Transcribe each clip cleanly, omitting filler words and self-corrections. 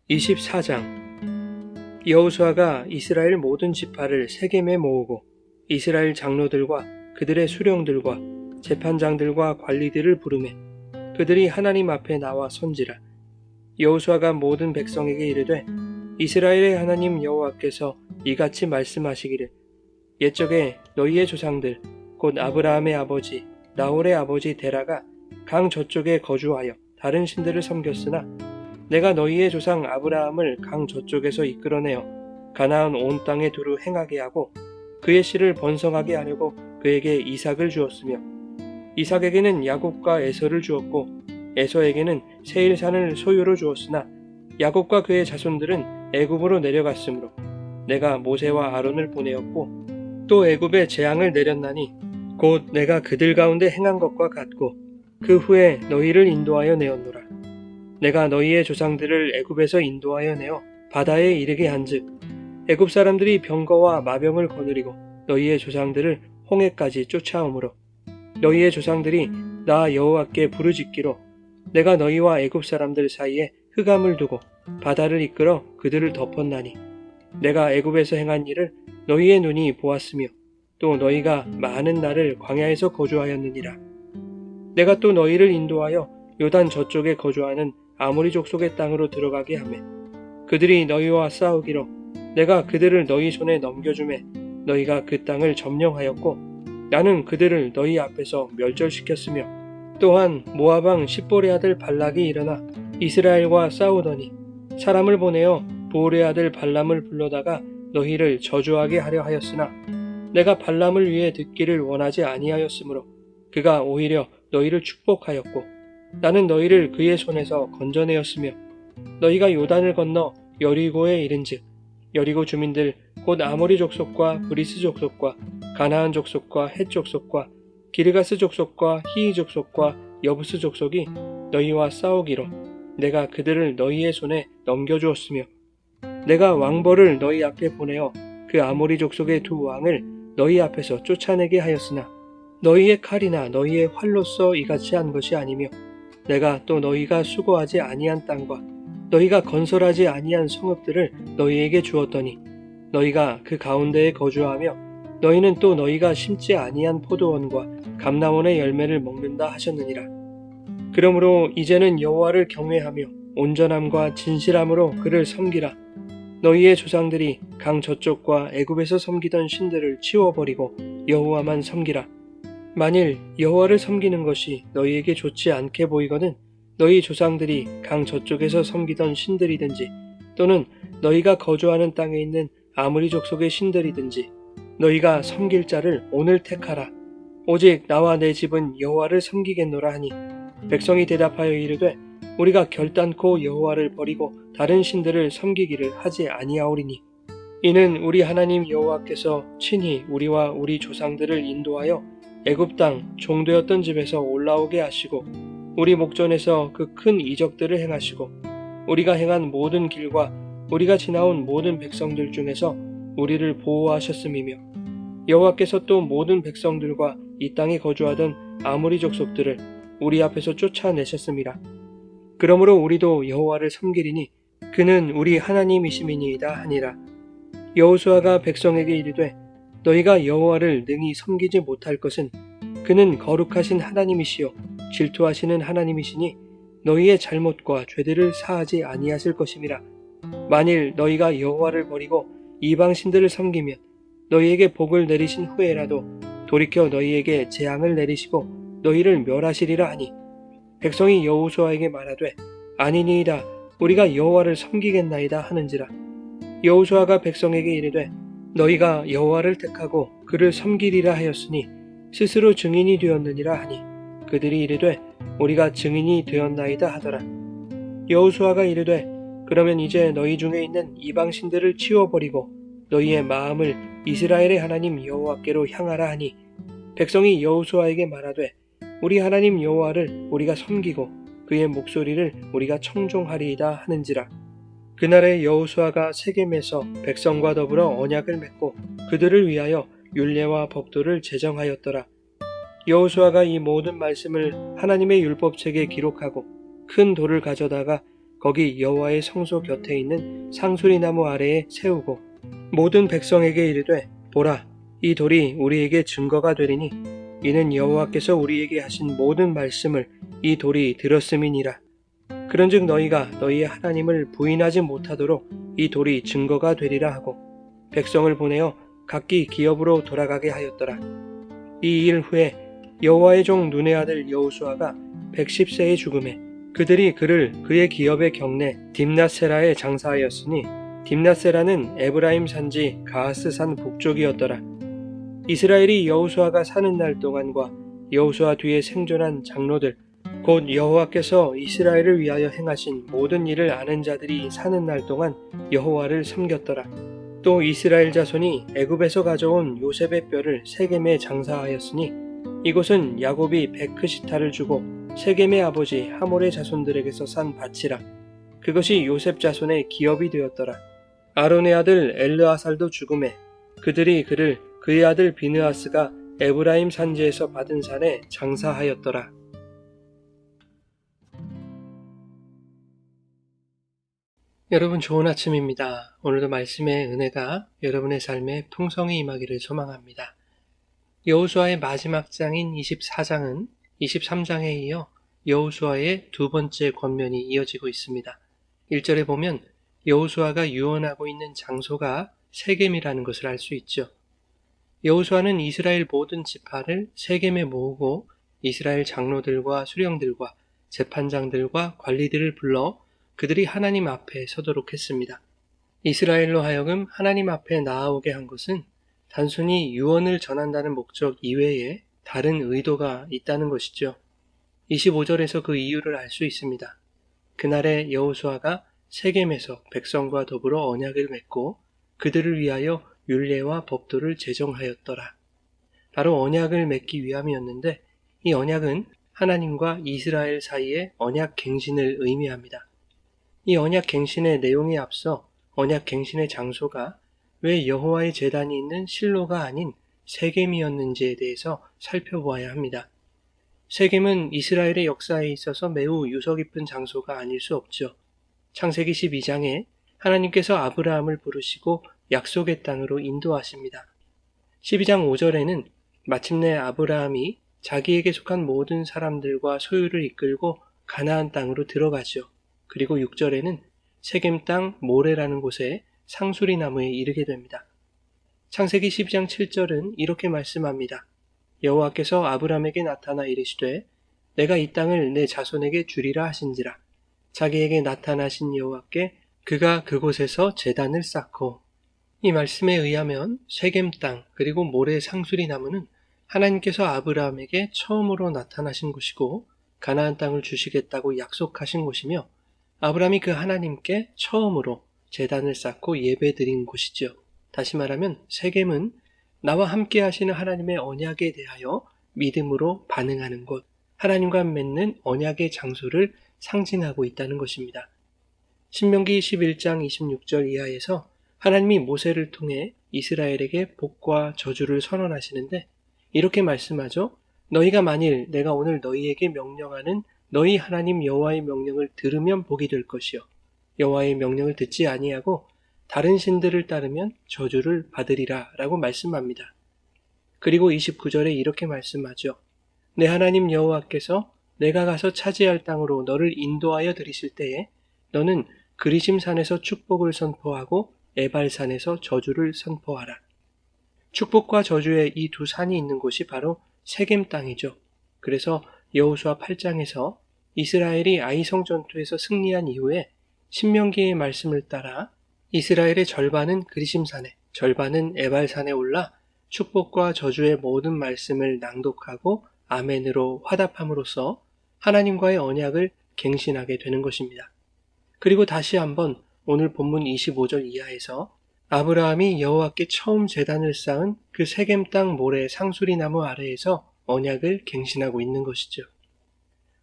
24장. 여호수아가 이스라엘 모든 지파를 세겜에 모으고 이스라엘 장로들과 그들의 수령들과 재판장들과 관리들을 부르매 그들이 하나님 앞에 나와 선지라. 여호수아가 모든 백성에게 이르되 이스라엘의 하나님 여호와께서 이같이 말씀하시기를 옛적에 너희의 조상들 곧 아브라함의 아버지 나홀의 아버지 데라가 강 저쪽에 거주하여 다른 신들을 섬겼으나 내가 너희의 조상 아브라함을 강 저쪽에서 이끌어내어 가나안 온 땅에 두루 행하게 하고 그의 씨를 번성하게 하려고 그에게 이삭을 주었으며 이삭에게는 야곱과 에서를 주었고 에서에게는 세일산을 소유로 주었으나 야곱과 그의 자손들은 애굽으로 내려갔으므로 내가 모세와 아론을 보내었고 또 애굽에 재앙을 내렸나니 곧 내가 그들 가운데 행한 것과 같고 그 후에 너희를 인도하여 내었노라. 내가 너희의 조상들을 애굽에서 인도하여 내어 바다에 이르게 한즉 애굽 사람들이 병거와 마병을 거느리고 너희의 조상들을 홍해까지 쫓아오므로 너희의 조상들이 나 여호와께 부르짖기로 내가 너희와 애굽 사람들 사이에 흑암을 두고 바다를 이끌어 그들을 덮었나니 내가 애굽에서 행한 일을 너희의 눈이 보았으며 또 너희가 많은 날을 광야에서 거주하였느니라. 내가 또 너희를 인도하여 요단 저쪽에 거주하는 아모리 족속의 땅으로 들어가게 하매 그들이 너희와 싸우기로 내가 그들을 너희 손에 넘겨주매 너희가 그 땅을 점령하였고 나는 그들을 너희 앞에서 멸절시켰으며 또한 모압 왕 십볼의 아들 발락이 일어나 이스라엘과 싸우더니 사람을 보내어 보올의 아들 발람을 불러다가 너희를 저주하게 하려 하였으나 내가 발람을 위해 듣기를 원하지 아니하였으므로 그가 오히려 너희를 축복하였고 나는 너희를 그의 손에서 건져내었으며 너희가 요단을 건너 여리고에 이른즉 여리고 주민들 곧 아모리 족속과 브리스 족속과 가나안 족속과 헷 족속과 기르가스 족속과 히이 족속과 여부스 족속이 너희와 싸우기로 내가 그들을 너희의 손에 넘겨주었으며 내가 왕벌을 너희 앞에 보내어 그 아모리 족속의 두 왕을 너희 앞에서 쫓아내게 하였으나 너희의 칼이나 너희의 활로써 이같이 한 것이 아니며 내가 또 너희가 수고하지 아니한 땅과 너희가 건설하지 아니한 성읍들을 너희에게 주었더니 너희가 그 가운데에 거주하며 너희는 또 너희가 심지 아니한 포도원과 감람원의 열매를 먹는다 하셨느니라. 그러므로 이제는 여호와를 경외하며 온전함과 진실함으로 그를 섬기라. 너희의 조상들이 강 저쪽과 애굽에서 섬기던 신들을 치워버리고 여호와만 섬기라. 만일 여호와를 섬기는 것이 너희에게 좋지 않게 보이거든 너희 조상들이 강 저쪽에서 섬기던 신들이든지 또는 너희가 거주하는 땅에 있는 아모리 족속의 신들이든지 너희가 섬길 자를 오늘 택하라. 오직 나와 내 집은 여호와를 섬기겠노라 하니 백성이 대답하여 이르되 우리가 결단코 여호와를 버리고 다른 신들을 섬기기를 하지 아니하오리니 이는 우리 하나님 여호와께서 친히 우리와 우리 조상들을 인도하여 애굽 땅 종되었던 집에서 올라오게 하시고 우리 목전에서 그 큰 이적들을 행하시고 우리가 행한 모든 길과 우리가 지나온 모든 백성들 중에서 우리를 보호하셨음이며 여호와께서 또 모든 백성들과 이 땅에 거주하던 아모리 족속들을 우리 앞에서 쫓아내셨음이라. 그러므로 우리도 여호와를 섬기리니 그는 우리 하나님이심이니이다 하니라. 여호수아가 백성에게 이르되 너희가 여호와를 능히 섬기지 못할 것은 그는 거룩하신 하나님이시요 질투하시는 하나님이시니 너희의 잘못과 죄들을 사하지 아니하실 것임이라. 만일 너희가 여호와를 버리고 이방 신들을 섬기면 너희에게 복을 내리신 후에라도 돌이켜 너희에게 재앙을 내리시고 너희를 멸하시리라 하니 백성이 여호수아에게 말하되 아니니이다 우리가 여호와를 섬기겠나이다 하는지라. 여호수아가 백성에게 이르되 너희가 여호와를 택하고 그를 섬기리라 하였으니 스스로 증인이 되었느니라 하니 그들이 이르되 우리가 증인이 되었나이다 하더라. 여호수아가 이르되 그러면 이제 너희 중에 있는 이방 신들을 치워버리고 너희의 마음을 이스라엘의 하나님 여호와께로 향하라 하니 백성이 여호수아에게 말하되 우리 하나님 여호와를 우리가 섬기고 그의 목소리를 우리가 청종하리이다 하는지라. 그날에 여호수아가 세겜에서 백성과 더불어 언약을 맺고 그들을 위하여 율례와 법도를 제정하였더라. 여호수아가 이 모든 말씀을 하나님의 율법책에 기록하고 큰 돌을 가져다가 거기 여호와의 성소 곁에 있는 상수리나무 아래에 세우고 모든 백성에게 이르되 보라 이 돌이 우리에게 증거가 되리니 이는 여호와께서 우리에게 하신 모든 말씀을 이 돌이 들었음이니라. 그런즉 너희가 너희의 하나님을 부인하지 못하도록 이 돌이 증거가 되리라 하고 백성을 보내어 각기 기업으로 돌아가게 하였더라. 이 일 후에 여호와의 종 눈의 아들 여호수아가 110세에 죽음에 그들이 그를 그의 기업의 경내 딥낫세라에 장사하였으니 딥낫세라는 에브라임 산지 가하스산 북쪽이었더라. 이스라엘이 여호수아가 사는 날 동안과 여호수아 뒤에 생존한 장로들 곧 여호와께서 이스라엘을 위하여 행하신 모든 일을 아는 자들이 사는 날 동안 여호와를 섬겼더라. 또 이스라엘 자손이 애굽에서 가져온 요셉의 뼈를 세겜에 장사하였으니 이곳은 야곱이 베크시타를 주고 세겜의 아버지 하몰의 자손들에게서 산 밭이라. 그것이 요셉 자손의 기업이 되었더라. 아론의 아들 엘르아살도 죽음에 그들이 그를 그의 아들 비느하스가 에브라임 산지에서 받은 산에 장사하였더라. 여러분 좋은 아침입니다. 오늘도 말씀의 은혜가 여러분의 삶에 풍성히 임하기를 소망합니다. 여호수아의 마지막 장인 24장은 23장에 이어 여호수아의 두 번째 권면이 이어지고 있습니다. 1절에 보면 여호수아가 유언하고 있는 장소가 세겜이라는 것을 알 수 있죠. 여호수아는 이스라엘 모든 지파를 세겜에 모으고 이스라엘 장로들과 수령들과 재판장들과 관리들을 불러 그들이 하나님 앞에 서도록 했습니다. 이스라엘로 하여금 하나님 앞에 나아오게 한 것은 단순히 유언을 전한다는 목적 이외에 다른 의도가 있다는 것이죠. 25절에서 그 이유를 알 수 있습니다. 그날에 여호수아가 세겜에서 백성과 더불어 언약을 맺고 그들을 위하여 율례와 법도를 제정하였더라. 바로 언약을 맺기 위함이었는데 이 언약은 하나님과 이스라엘 사이의 언약 갱신을 의미합니다. 이 언약 갱신의 내용에 앞서 언약 갱신의 장소가 왜 여호와의 제단이 있는 실로가 아닌 세겜이었는지에 대해서 살펴보아야 합니다. 세겜은 이스라엘의 역사에 있어서 매우 유서 깊은 장소가 아닐 수 없죠. 창세기 12장에 하나님께서 아브라함을 부르시고 약속의 땅으로 인도하십니다. 12장 5절에는 마침내 아브라함이 자기에게 속한 모든 사람들과 소유를 이끌고 가나안 땅으로 들어가죠. 그리고 6절에는 세겜 땅 모레라는 곳에 상수리 나무에 이르게 됩니다. 창세기 12장 7절은 이렇게 말씀합니다. 여호와께서 아브라함에게 나타나 이르시되 내가 이 땅을 내 자손에게 주리라 하신지라. 자기에게 나타나신 여호와께 그가 그곳에서 제단을 쌓고. 이 말씀에 의하면 세겜 땅 그리고 모래 상수리 나무는 하나님께서 아브라함에게 처음으로 나타나신 곳이고 가나안 땅을 주시겠다고 약속하신 곳이며 아브라함이 그 하나님께 처음으로 제단을 쌓고 예배드린 곳이죠. 다시 말하면 세겜은 나와 함께 하시는 하나님의 언약에 대하여 믿음으로 반응하는 곳, 하나님과 맺는 언약의 장소를 상징하고 있다는 것입니다. 신명기 11장 26절 이하에서 하나님이 모세를 통해 이스라엘에게 복과 저주를 선언하시는데 이렇게 말씀하죠. 너희가 만일 내가 오늘 너희에게 명령하는 너희 하나님 여호와의 명령을 들으면 복이 될 것이요 여호와의 명령을 듣지 아니하고 다른 신들을 따르면 저주를 받으리라 라고 말씀합니다. 그리고 29절에 이렇게 말씀하죠. 내 하나님 여호와께서 내가 가서 차지할 땅으로 너를 인도하여 들이실 때에 너는 그리심산에서 축복을 선포하고 에발산에서 저주를 선포하라. 축복과 저주의 이 두 산이 있는 곳이 바로 세겜 땅이죠. 그래서 여호수아 8장에서 이스라엘이 아이성 전투에서 승리한 이후에 신명기의 말씀을 따라 이스라엘의 절반은 그리심산에, 절반은 에발산에 올라 축복과 저주의 모든 말씀을 낭독하고 아멘으로 화답함으로써 하나님과의 언약을 갱신하게 되는 것입니다. 그리고 다시 한번 오늘 본문 25절 이하에서 아브라함이 여호와께 처음 제단을 쌓은 그 세겜 땅 모래 상수리 나무 아래에서 언약을 갱신하고 있는 것이죠.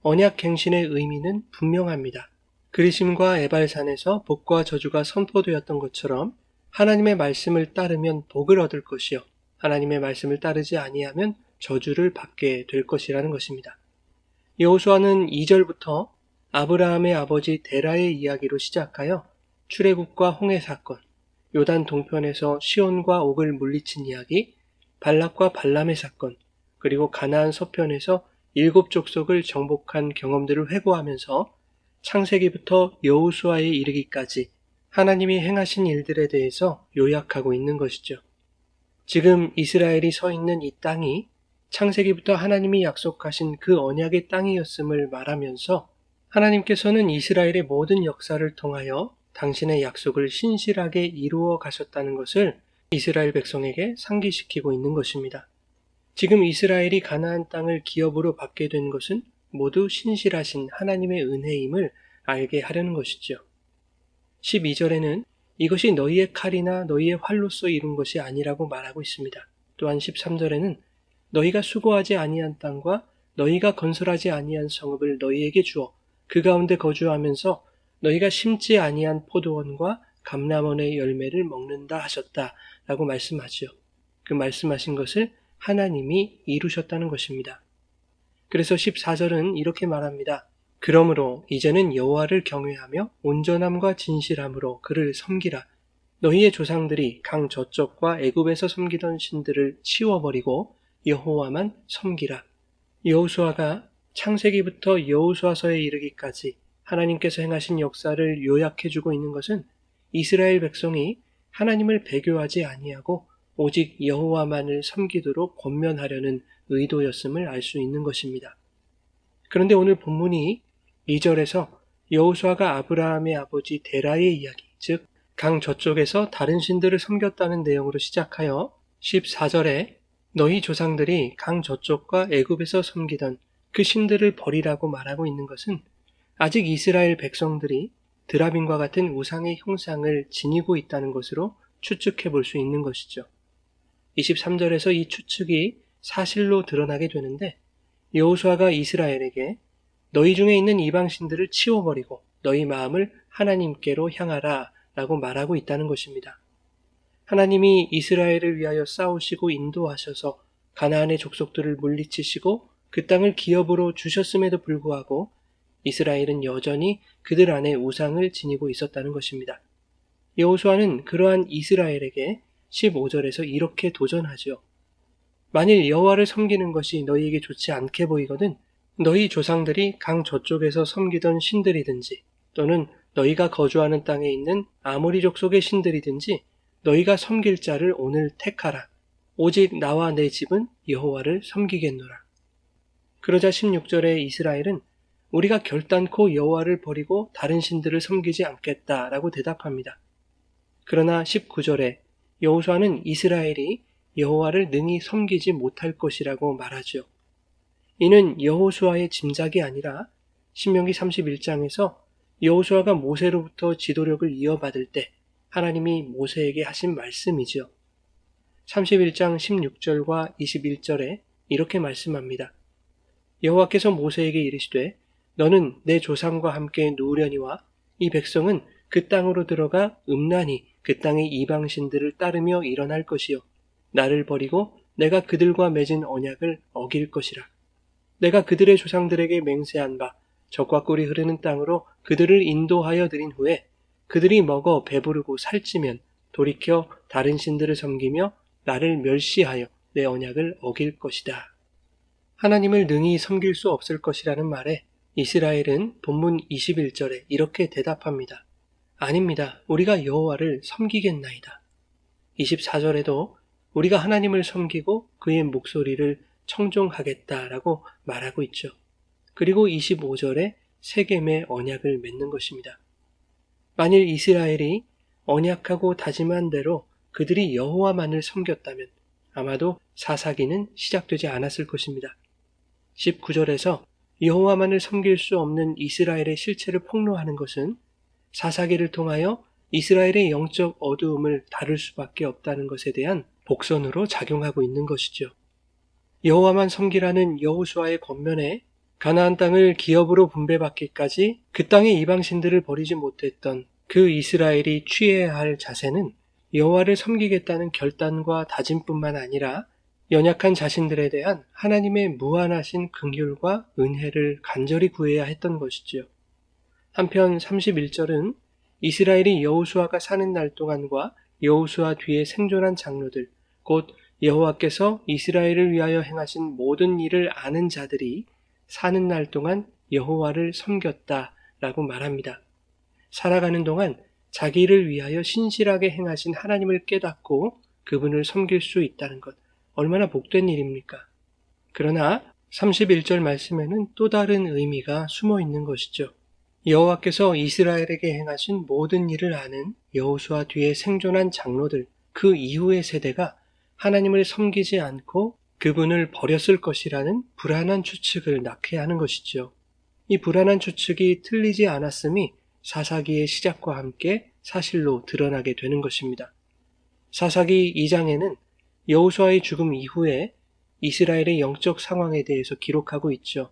언약 갱신의 의미는 분명합니다. 그리심과 에발산에서 복과 저주가 선포되었던 것처럼 하나님의 말씀을 따르면 복을 얻을 것이요 하나님의 말씀을 따르지 아니하면 저주를 받게 될 것이라는 것입니다. 여호수아는 2절부터 아브라함의 아버지 데라의 이야기로 시작하여 출애굽과 홍해 사건, 요단 동편에서 시온과 옥을 물리친 이야기, 발락과 발람의 사건, 그리고 가나안 서편에서 7족속을 정복한 경험들을 회고하면서 창세기부터 여호수아에 이르기까지 하나님이 행하신 일들에 대해서 요약하고 있는 것이죠. 지금 이스라엘이 서 있는 이 땅이 창세기부터 하나님이 약속하신 그 언약의 땅이었음을 말하면서 하나님께서는 이스라엘의 모든 역사를 통하여 당신의 약속을 신실하게 이루어 가셨다는 것을 이스라엘 백성에게 상기시키고 있는 것입니다. 지금 이스라엘이 가나안 땅을 기업으로 받게 된 것은 모두 신실하신 하나님의 은혜임을 알게 하려는 것이죠. 12절에는 이것이 너희의 칼이나 너희의 활로서 이룬 것이 아니라고 말하고 있습니다. 또한 13절에는 너희가 수고하지 아니한 땅과 너희가 건설하지 아니한 성읍을 너희에게 주어 그 가운데 거주하면서 너희가 심지 아니한 포도원과 감람원의 열매를 먹는다 하셨다 라고 말씀하죠. 그 말씀하신 것을 하나님이 이루셨다는 것입니다. 그래서 14절은 이렇게 말합니다. 그러므로 이제는 여호와를 경외하며 온전함과 진실함으로 그를 섬기라. 너희의 조상들이 강 저쪽과 애굽에서 섬기던 신들을 치워버리고 여호와만 섬기라. 여호수아가 창세기부터 여호수아서에 이르기까지 하나님께서 행하신 역사를 요약해주고 있는 것은 이스라엘 백성이 하나님을 배교하지 아니하고 오직 여호와만을 섬기도록 권면하려는 의도였음을 알 수 있는 것입니다. 그런데 오늘 본문이 2절에서 여호수아가 아브라함의 아버지 데라의 이야기, 즉 강 저쪽에서 다른 신들을 섬겼다는 내용으로 시작하여 14절에 너희 조상들이 강 저쪽과 애굽에서 섬기던 그 신들을 버리라고 말하고 있는 것은 아직 이스라엘 백성들이 드라빔과 같은 우상의 형상을 지니고 있다는 것으로 추측해 볼 수 있는 것이죠. 23절에서 이 추측이 사실로 드러나게 되는데 여호수아가 이스라엘에게 너희 중에 있는 이방신들을 치워버리고 너희 마음을 하나님께로 향하라 라고 말하고 있다는 것입니다. 하나님이 이스라엘을 위하여 싸우시고 인도하셔서 가나안의 족속들을 물리치시고 그 땅을 기업으로 주셨음에도 불구하고 이스라엘은 여전히 그들 안에 우상을 지니고 있었다는 것입니다. 여호수아는 그러한 이스라엘에게 15절에서 이렇게 도전하죠. 만일 여호와를 섬기는 것이 너희에게 좋지 않게 보이거든 너희 조상들이 강 저쪽에서 섬기던 신들이든지 또는 너희가 거주하는 땅에 있는 아모리 족속의 신들이든지 너희가 섬길 자를 오늘 택하라. 오직 나와 내 집은 여호와를 섬기겠노라. 그러자 16절에 이스라엘은 우리가 결단코 여호와를 버리고 다른 신들을 섬기지 않겠다라고 대답합니다. 그러나 19절에 여호수아는 이스라엘이 여호와를 능히 섬기지 못할 것이라고 말하죠. 이는 여호수아의 짐작이 아니라 신명기 31장에서 여호수아가 모세로부터 지도력을 이어받을 때 하나님이 모세에게 하신 말씀이죠. 31장 16절과 21절에 이렇게 말씀합니다. 여호와께서 모세에게 이르시되 너는 내 조상과 함께 누우려니와 이 백성은 그 땅으로 들어가 음란히 그 땅의 이방신들을 따르며 일어날 것이요 나를 버리고 내가 그들과 맺은 언약을 어길 것이라. 내가 그들의 조상들에게 맹세한 바 젖과 꿀이 흐르는 땅으로 그들을 인도하여 드린 후에 그들이 먹어 배부르고 살찌면 돌이켜 다른 신들을 섬기며 나를 멸시하여 내 언약을 어길 것이다. 하나님을 능히 섬길 수 없을 것이라는 말에 이스라엘은 본문 21절에 이렇게 대답합니다. 아닙니다. 우리가 여호와를 섬기겠나이다. 24절에도 우리가 하나님을 섬기고 그의 목소리를 청종하겠다라고 말하고 있죠. 그리고 25절에 세겜의 언약을 맺는 것입니다. 만일 이스라엘이 언약하고 다짐한 대로 그들이 여호와만을 섬겼다면 아마도 사사기는 시작되지 않았을 것입니다. 19절에서 여호와만을 섬길 수 없는 이스라엘의 실체를 폭로하는 것은 사사기를 통하여 이스라엘의 영적 어두움을 다룰 수밖에 없다는 것에 대한 복선으로 작용하고 있는 것이죠. 여호와만 섬기라는 여호수아의 권면에 가나안 땅을 기업으로 분배받기까지 그 땅의 이방신들을 버리지 못했던 그 이스라엘이 취해야 할 자세는 여호와를 섬기겠다는 결단과 다짐뿐만 아니라 연약한 자신들에 대한 하나님의 무한하신 긍휼과 은혜를 간절히 구해야 했던 것이지요. 한편 31절은 이스라엘이 여호수아가 사는 날 동안과 여호수아 뒤에 생존한 장로들, 곧 여호와께서 이스라엘을 위하여 행하신 모든 일을 아는 자들이 사는 날 동안 여호와를 섬겼다라고 말합니다. 살아가는 동안 자기를 위하여 신실하게 행하신 하나님을 깨닫고 그분을 섬길 수 있다는 것, 얼마나 복된 일입니까? 그러나 31절 말씀에는 또 다른 의미가 숨어 있는 것이죠. 여호와께서 이스라엘에게 행하신 모든 일을 아는 여호수아 뒤에 생존한 장로들, 그 이후의 세대가 하나님을 섬기지 않고 그분을 버렸을 것이라는 불안한 추측을 낳게 하는 것이죠. 이 불안한 추측이 틀리지 않았음이 사사기의 시작과 함께 사실로 드러나게 되는 것입니다. 사사기 2장에는 여호수아의 죽음 이후에 이스라엘의 영적 상황에 대해서 기록하고 있죠.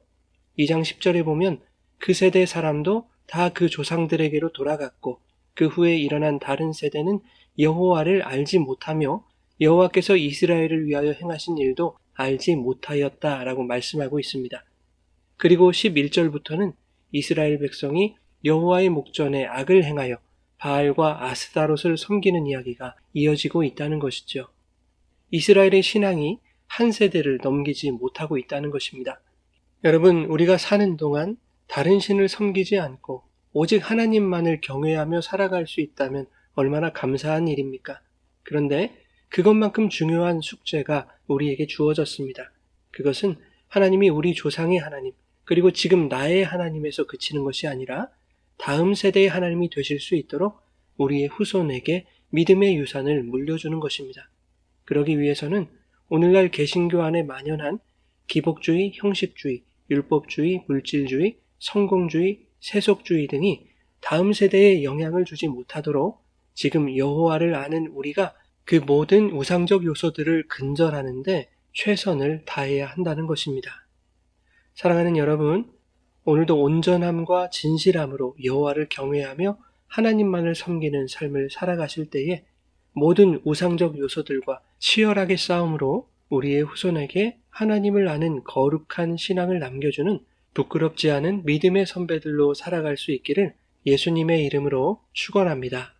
2장 10절에 보면 그 세대 사람도 다 그 조상들에게로 돌아갔고 그 후에 일어난 다른 세대는 여호와를 알지 못하며 여호와께서 이스라엘을 위하여 행하신 일도 알지 못하였다라고 말씀하고 있습니다. 그리고 11절부터는 이스라엘 백성이 여호와의 목전에 악을 행하여 바알과 아스다롯을 섬기는 이야기가 이어지고 있다는 것이죠. 이스라엘의 신앙이 한 세대를 넘기지 못하고 있다는 것입니다. 여러분, 우리가 사는 동안 다른 신을 섬기지 않고 오직 하나님만을 경외하며 살아갈 수 있다면 얼마나 감사한 일입니까? 그런데 그것만큼 중요한 숙제가 우리에게 주어졌습니다. 그것은 하나님이 우리 조상의 하나님, 그리고 지금 나의 하나님에서 그치는 것이 아니라 다음 세대의 하나님이 되실 수 있도록 우리의 후손에게 믿음의 유산을 물려주는 것입니다. 그러기 위해서는 오늘날 개신교 안에 만연한 기복주의, 형식주의, 율법주의, 물질주의, 성공주의, 세속주의 등이 다음 세대에 영향을 주지 못하도록 지금 여호와를 아는 우리가 그 모든 우상적 요소들을 근절하는데 최선을 다해야 한다는 것입니다. 사랑하는 여러분, 오늘도 온전함과 진실함으로 여호와를 경외하며 하나님만을 섬기는 삶을 살아가실 때에 모든 우상적 요소들과 치열하게 싸움으로 우리의 후손에게 하나님을 아는 거룩한 신앙을 남겨주는 부끄럽지 않은 믿음의 선배들로 살아갈 수 있기를 예수님의 이름으로 축원합니다.